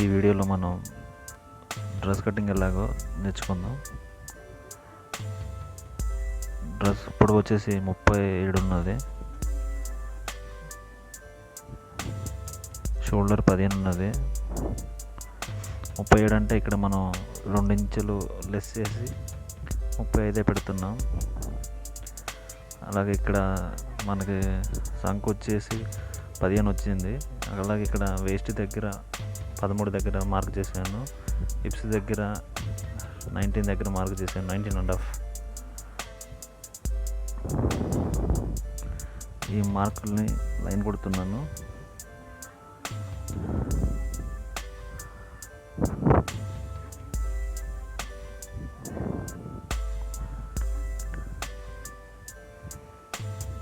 ఈ వీడియోలో మనం డ్రెస్ కటింగ్ ఎలాగో నేర్చుకుందాం. డ్రెస్ పొడవు వచ్చేసి 37 ఉన్నది, షోల్డర్ 15 ఉన్నది. 37 అంటే ఇక్కడ మనం 2 ఇంచులు లెస్ చేసి 35 పెడుతున్నాం. అలాగే ఇక్కడ మనకి సంఖ వచ్చేసి 15 వచ్చింది. అలాగే ఇక్కడ వేస్ట్ దగ్గర 13 దగ్గర మార్క్ చేశాను, హిప్స్ దగ్గర 19 దగ్గర మార్క్ చేశాను, 19.5. ఈ మార్కుల్ని లైన్ కొడుతున్నాను.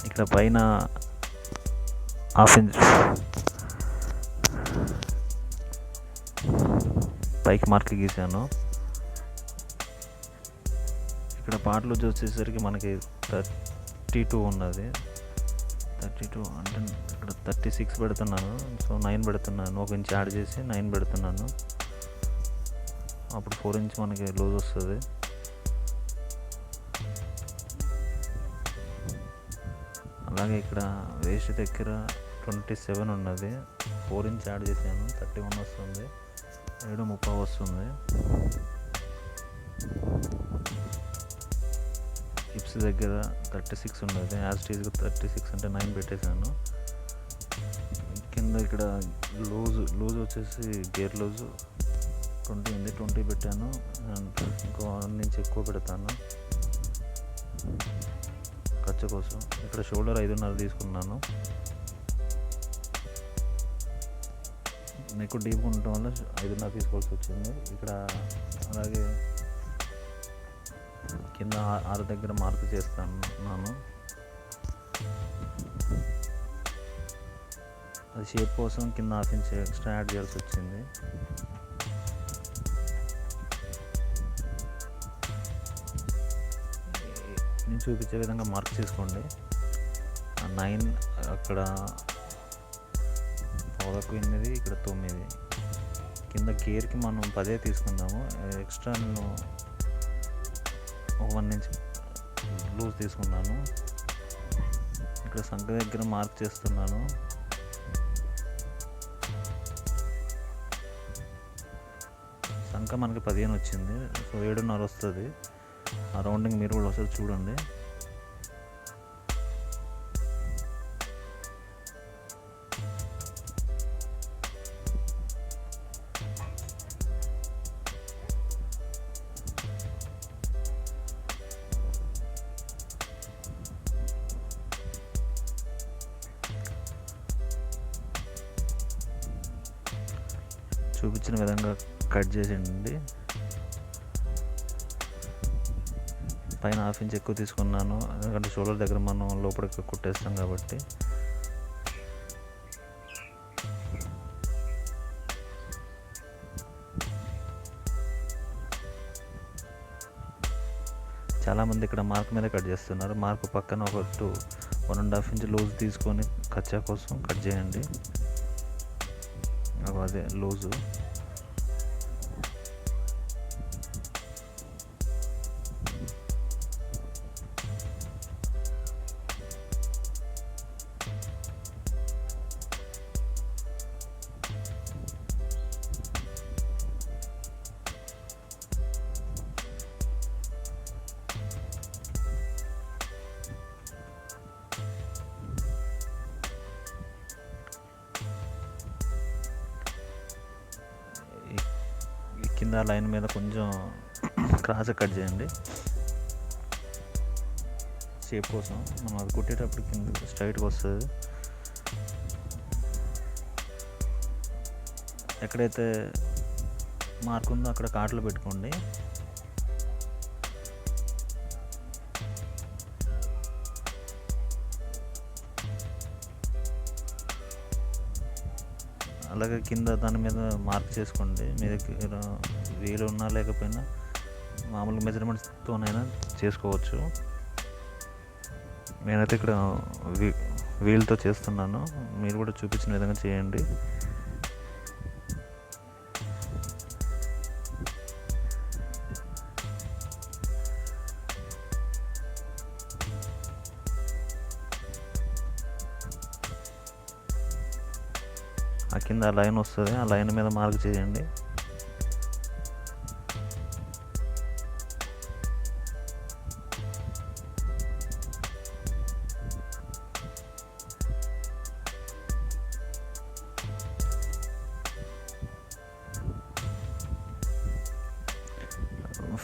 ఇక్కడ పైన ½ ఇంచ్ పైకి మార్క్ గీసాను. ఇక్కడ పాటలు వచ్చేసరికి మనకి 32 ఉన్నది. 32 అంటే ఇక్కడ 36 పెడుతున్నాను. సో 9 పెడుతున్నాను, 1 ఇంచ్ యాడ్ చేసి 9 పెడుతున్నాను. అప్పుడు 4 ఇంచ్ మనకి లూజ్ వస్తుంది. అలాగే ఇక్కడ వేస్ట్ దగ్గర 27 ఉన్నది, 4 ఇంచ్ యాడ్ చేశాను, 31 వస్తుంది, 7.30 వస్తుంది. హిప్స్ దగ్గర 36 ఉన్నది, యాజ్ టీజ్గా 36 అంటే 9 పెట్టేశాను. కింద ఇక్కడ లూజ్ వచ్చేసి గేర్ లూజు 20 ఉంది, 20 పెట్టాను. ఇంకో 1 ఇంచ్ ఎక్కువ పెడతాను ఖర్చు కోసం. ఇక్కడ షోల్డర్ 5.5 తీసుకున్నాను. నెక్ డీప్ ఉండటం వల్ల 5.5 తీసుకోవాల్సి వచ్చింది ఇక్కడ. అలాగే కింద 6 దగ్గర మార్క్ చేస్తున్నాను. అది షేప్ కోసం కింద ½ ఇంచ్ ఎక్స్ట్రా యాడ్ చేయాల్సి వచ్చింది. నేను చూపించే విధంగా మార్క్ చేసుకోండి. 9 అక్కడ 8, ఇక్కడ 9. కింద గేర్కి మనం 10 తీసుకుందాము. ఎక్స్ట్రా నేను 1 ఇంచ్ లూజ్ తీసుకున్నాను. ఇక్కడ సంఖ దగ్గర మార్క్ చేస్తున్నాను. సంఖ మనకి 15 వచ్చింది, సో 7.5 వస్తుంది. ఆ రౌండింగ్ మీరు కూడా ఒకసారి చూడండి. చూపించిన విధంగా కట్ చేసేయండి. పైన ½ ఇంచ్ ఎక్కువ తీసుకున్నాను, ఎందుకంటే షోల్డర్ దగ్గర మనం లోపలికి కుట్టేస్తాం కాబట్టి. చాలామంది ఇక్కడ మార్క్ మీద కట్ చేస్తున్నారు. మార్క్ పక్కన ఒక 1.5 ఇంచ్ లూజ్ తీసుకొని కచ్చా కోసం కట్ చేయండి. అదే లూజు. కింద లైన్ మీద కొంచెం క్రాస్ కట్ చేయండి షేప్ కోసం. మనం అది కుట్టేటప్పుడు కింద స్ట్రైట్గా వస్తుంది. ఎక్కడైతే మార్క్ ఉందో అక్కడ కాట్లు పెట్టుకోండి. అలాగే కింద దాని మీద మార్క్ చేసుకోండి. మీ దగ్గర వీలు ఉన్నా లేకపోయినా మామూలు మెజర్మెంట్స్తోనైనా చేసుకోవచ్చు. నేనైతే ఇక్కడ వీల్తో చేస్తున్నాను, మీరు కూడా చూపించిన విధంగా చేయండి. ఆ కింద లైన్ వస్తుంది, ఆ లైన్ మీద మార్క్ చేయండి.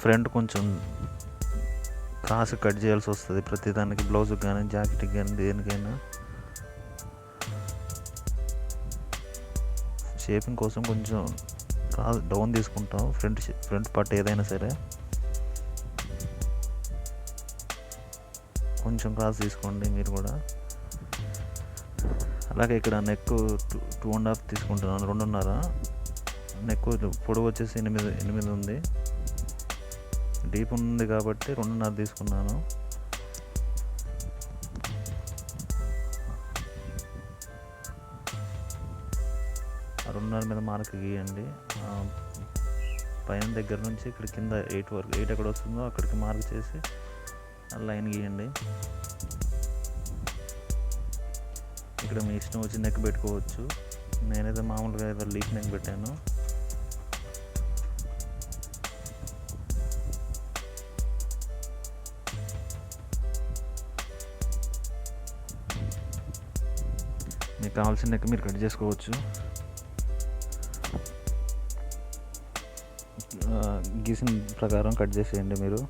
ఫ్రంట్ కొంచెం క్రాస్ కట్ చేయాల్సి వస్తుంది ప్రతిదానికి, బ్లౌజ్కి కానీ జాకెట్కి కానీ దేనికైనా. షేపింగ్ కోసం కొంచెం క్రాస్ డౌన్ తీసుకుంటాం ఫ్రంట్ పార్ట్ ఏదైనా సరే. కొంచెం క్రాస్ తీసుకోండి మీరు కూడా. అలాగే ఇక్కడ నెక్ 2.5 తీసుకుంటున్నాను, 2.5. నెక్ పొడవు వచ్చేసి 8 ఉంది. డీప్ ఉంది కాబట్టి 2.5 తీసుకున్నాను. ఆ 2.5 మీద మార్క్ గీయండి. పైన దగ్గర నుంచి ఇక్కడ కింద 8 వరకు, 8 ఎక్కడ వస్తుందో అక్కడికి మార్క్ చేసి లైన్ గీయండి. ఇక్కడ మీ ఇష్టం వచ్చి నెక్ పెట్టుకోవచ్చు. నేనైతే మామూలుగా ఏదో లీఫ్ నెక్ పెట్టాను. మీకు కావాల్సిన నెక్ మీరు కట్ చేసుకోవచ్చు. గీసిన ప్రకారం కట్ చేసేయండి మీరు.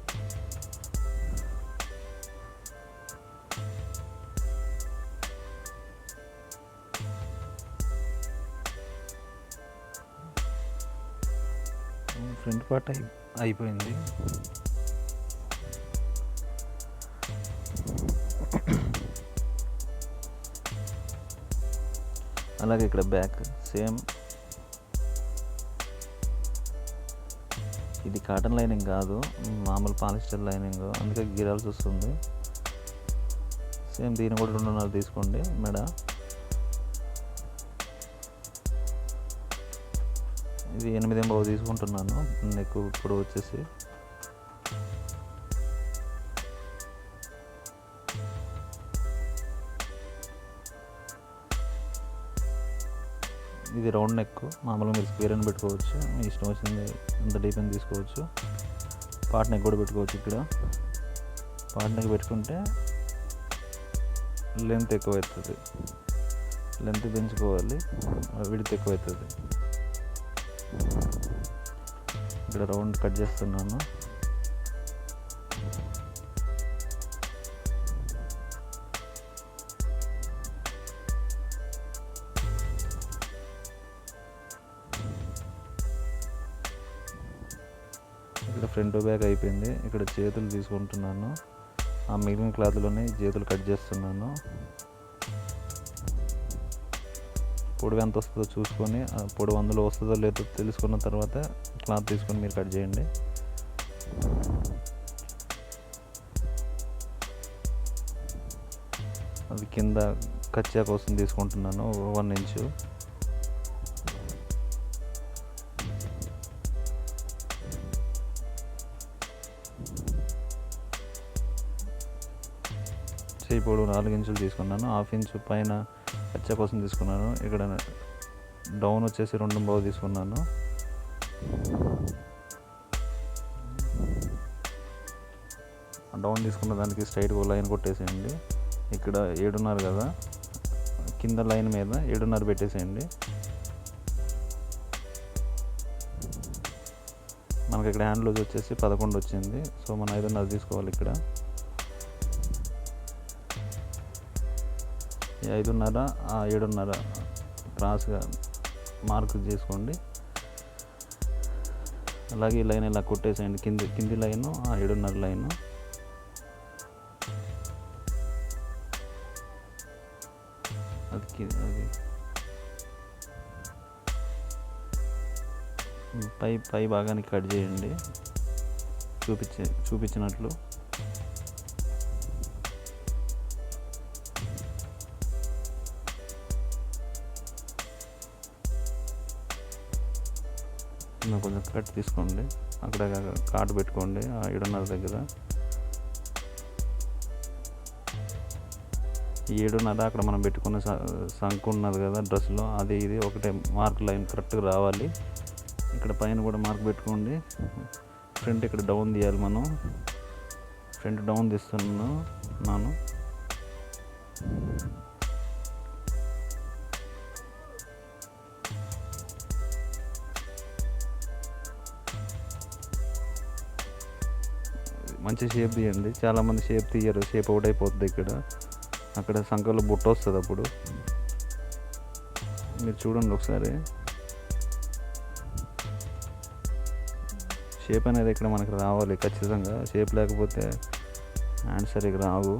ఫ్రంట్ పార్ట్ అయిపోయింది. అలాగే ఇక్కడ బ్యాక్ సేమ్. ఇది కాటన్ లైనింగ్ కాదు, మామూలు పాలిస్టర్ లైనింగ్, అందుకే గీరాల్సి వస్తుంది. సేమ్ దీన్ని కూడా 2.5 తీసుకోండి మెడ. ఇది 8.5 తీసుకుంటున్నాను. నెక్ ఇప్పుడు వచ్చేసి ఇది రౌండ్ నెక్. మామూలుగా మీరు స్క్వేర్ అని పెట్టుకోవచ్చు, మీ ఇష్టం వచ్చింది అంత డీప్ అని తీసుకోవచ్చు. పార్ట్ నెక్ కూడా పెట్టుకోవచ్చు. ఇక్కడ పార్ట్ నెక్ పెట్టుకుంటే లెంత్ ఎక్కువ అవుతుంది, లెంత్ పెంచుకోవాలి, విడ్త్ ఎక్కువ అవుతుంది. ఇక్కడ రౌండ్ కట్ చేస్తున్నాను. ఇక్కడ ఫ్రంట్ బ్యాక్ అయిపోయింది. ఇక్కడ చేతులు తీసుకుంటున్నాను. ఆ మిగిలిన క్లాత్లోనే చేతులు కట్ చేస్తున్నాను. పొడవు ఎంత వస్తుందో చూసుకొని, ఆ పొడవు అందులో వస్తుందో లేదో తెలుసుకున్న తర్వాత క్లాత్ తీసుకొని మీరు కట్ చేయండి. అది కింద కచ్చా కోసం తీసుకుంటున్నాను 1 ఇంచు. చేయి పొడవు 4 ఇంచులు తీసుకున్నాను. 1/2 ఇంచు పైన కచ్చా కోసం తీసుకున్నాను. ఇక్కడ డౌన్ వచ్చేసి 2.5 తీసుకున్నాను. డౌన్ తీసుకున్న దానికి స్ట్రైట్గా లైన్ కొట్టేసేయండి. ఇక్కడ 7.5 కదా, కింద లైన్ మీద 7.5 పెట్టేసేయండి. మనకి ఇక్కడ హ్యాండ్ లూజ్ వచ్చేసి 11 వచ్చింది. సో మనం 5.5 తీసుకోవాలి. ఇక్కడ 5.5 7.5 క్రాస్గా మార్క్ చేసుకోండి. అలాగే ఈ లైన్ ఇలా కొట్టేసేయండి. కింది లైను 7.5 లైను. అది పై భాగానికి కట్ చేయండి చూపించినట్లు. కొంచెం కట్ తీసుకోండి, అక్కడ కాటు పెట్టుకోండి 7.5 దగ్గర. 7.5 అక్కడ మనం పెట్టుకున్న సంకు ఉన్నది కదా డ్రెస్లో, అది ఇది ఒకటే మార్క్ లైన్ కరెక్ట్గా రావాలి. ఇక్కడ పైన కూడా మార్క్ పెట్టుకోండి. ఫ్రంట్ ఇక్కడ డౌన్ తీయాలి మనం. ఫ్రంట్ డౌన్ తీస్తున్నాను. మంచి షేప్ తీయండి. చాలామంది షేప్ తీయరు, షేప్ అవుట్ అయిపోతుంది. అక్కడ సంకలో బుట్ట వస్తుంది. అప్పుడు మీరు చూడండి ఒకసారి. షేప్ అనేది ఇక్కడ మనకు రావాలి ఖచ్చితంగా. షేప్ లేకపోతే హ్యాండ్స్ సరిగ్గా రావు.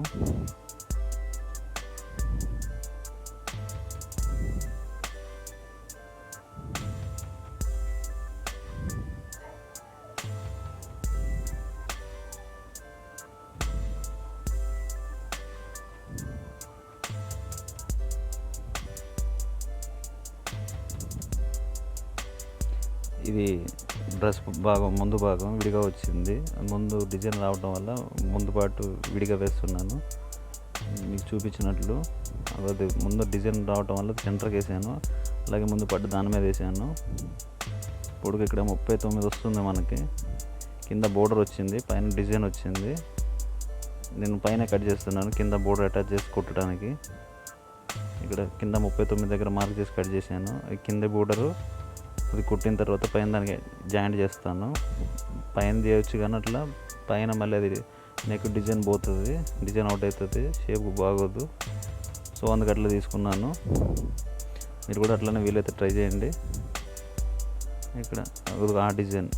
ఇది డ్రెస్ భాగం, ముందు భాగం విడిగా వచ్చింది. ముందు డిజైన్ రావడం వల్ల ముందు పాటు విడిగా వేస్తున్నాను మీకు చూపించినట్లు. అది ముందు డిజైన్ రావడం వల్ల సెంటర్కి వేసాను. అలాగే ముందు పట్టు దాని మీద వేసాను. పొడుగు ఇక్కడ 39 వస్తుంది మనకి. కింద బోర్డర్ వచ్చింది, పైన డిజైన్ వచ్చింది. నేను పైన కట్ చేస్తున్నాను, కింద బోర్డర్ అటాచ్ చేసి కుట్టడానికి. ఇక్కడ కింద 39 దగ్గర మార్క్ చేసి కట్ చేశాను. కింద బోర్డరు అది కుట్టిన తర్వాత పైన దానికి జాయింట్ చేస్తాను. పైన చేయొచ్చు కానీ అట్లా పైన మళ్ళీ అది నెక్ డిజైన్ పోతుంది, డిజైన్ అవుట్ అవుతుంది, షేప్ బాగోదు. సో అందుకు అట్లా తీసుకున్నాను. మీరు కూడా అట్లనే వీలైతే ట్రై చేయండి. ఇక్కడ ఆ డిజైన్.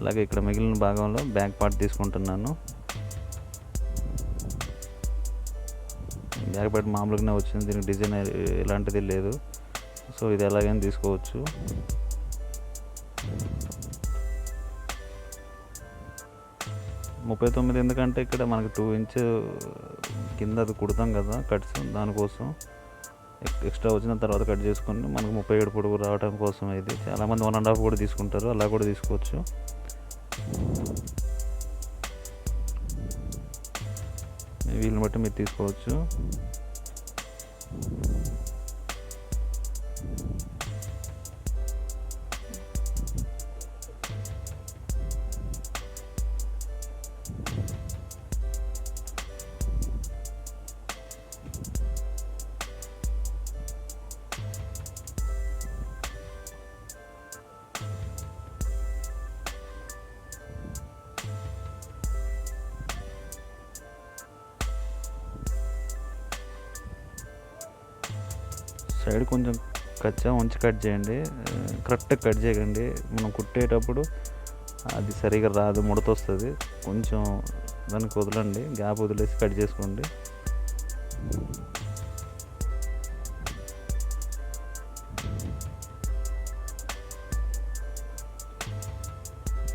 అలాగే ఇక్కడ మిగిలిన భాగంలో బ్యాక్ పార్ట్ తీసుకుంటున్నాను. బ్యాక్ పార్ట్ మామూలుగానే వచ్చింది, దీనికి డిజైన్ ఎలాంటిది లేదు. సో ఇది ఎలాగైనా తీసుకోవచ్చు. ముప్పై 39 ఎందుకంటే ఇక్కడ మనకి 2 ఇంచ్ కింద అది కుడతాం కదా కట్స్, దానికోసం ఎక్స్ట్రా వచ్చిన తర్వాత కట్ చేసుకొని మనకు 37 పొడుగు రావడం కోసం. ఇది చాలామంది 1.5 కూడా తీసుకుంటారు, అలా కూడా తీసుకోవచ్చు. వీళ్ళని బట్టి మీరు తీసుకోవచ్చు. సైడ్ కొంచెం కచ్చా ఉంచి కట్ చేయండి, కరెక్ట్గా కట్ చేయకండి. మనం కుట్టేటప్పుడు అది సరిగా రాదు, ముడత వస్తుంది. కొంచెం దానికి వదలండి, గ్యాప్ వదిలేసి కట్ చేసుకోండి.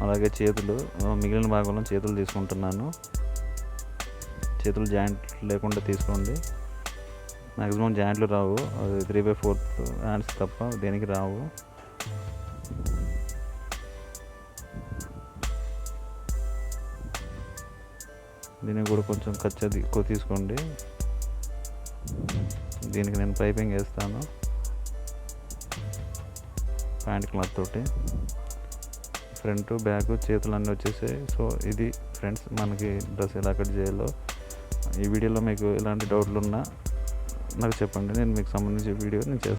అలాగే చేతులు, మిగిలిన భాగంలో చేతులు తీసుకుంటున్నాను. చేతులు జాయింట్ లేకుండా తీసుకోండి. మ్యాక్సిమం జాయింట్లు రావు, అది 3/4 హ్యాండ్స్ తప్ప దేనికి రావు. దీనికి కూడా కొంచెం ఖర్చు ఎక్కువ తీసుకోండి. దీనికి నేను పైపింగ్ వేస్తాను ప్యాంట్ క్లాత్ తోటి. ఫ్రంట్ బ్యాక్ చేతులు అన్నీ వచ్చేసాయి. సో ఇది ఫ్రెండ్స్ మనకి డ్రెస్ ఎలా కట్ చేయాలో. ఈ వీడియోలో మీకు ఎలాంటి డౌట్లు ఉన్నా నాకు చెప్పండి, నేను మీకు సంబంధించిన వీడియో నేను చేస్తాను.